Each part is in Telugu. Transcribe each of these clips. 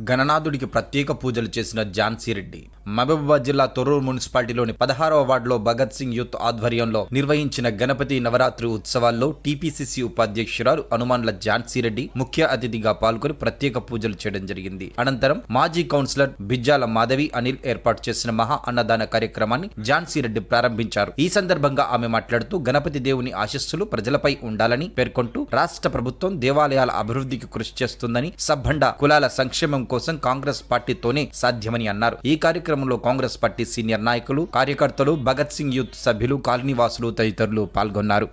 గణనాథుడికి ప్రత్యేక పూజలు చేసిన ఝాన్సీ రెడ్డి. మహబూబాబాద్ జిల్లా తొర్రూరు మున్సిపాలిటీలోని 16వ వార్డులో భగత్ సింగ్ యూత్ ఆధ్వర్యంలో నిర్వహించిన గణపతి నవరాత్రి ఉత్సవాల్లో టీపీసీసీ ఉపాధ్యక్షురాలు హనుమాన్ల ఝాన్సీ రెడ్డి ముఖ్య అతిథిగా పాల్గొని ప్రత్యేక పూజలు చేయడం జరిగింది. అనంతరం మాజీ కౌన్సిలర్ బిజ్జాల మాధవి అనిల్ ఏర్పాటు చేసిన మహా అన్నదాన కార్యక్రమాన్ని ఝాన్సీ రెడ్డి ప్రారంభించారు. ఈ సందర్భంగా ఆమె మాట్లాడుతూ గణపతి దేవుని ఆశీస్సులు ప్రజలపై ఉండాలని పేర్కొంటూ రాష్ట్ర ప్రభుత్వం దేవాలయాల అభివృద్ధికి కృషి చేస్తుందని, సబ్బండ కులాల సంక్షేమం కోసం కాంగ్రెస్ పార్టీతోనే సాధ్యమని అన్నారు. ఈ కార్యక్రమంలో కాంగ్రెస్ పార్టీ సీనియర్ నాయకులు, కార్యకర్తలు, భగత్ సింగ్ యూత్ సభ్యులు, కాలనీవాసులు తదితరులు పాల్గొన్నారు.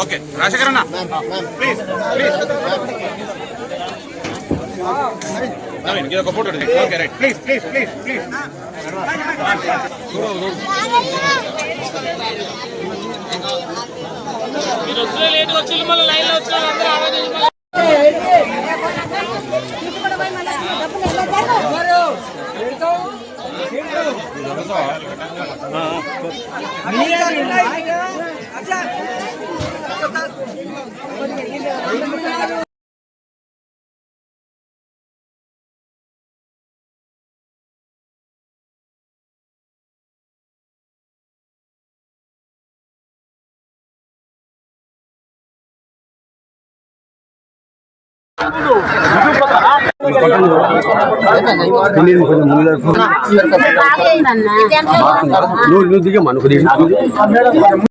ఓకే రాజశేఖర్ అన్న ప్లీజ్ ప్లీజ్ నవీన్ ఇది ఒక photo okay right please please please please మీరు వచ్చే లేట్ వచ్చి మళ్ళీ లైన్ లో వచ్చారు అందరూ ఆలోచించాలి. నువ్వు దిగమ్మా నువ్వు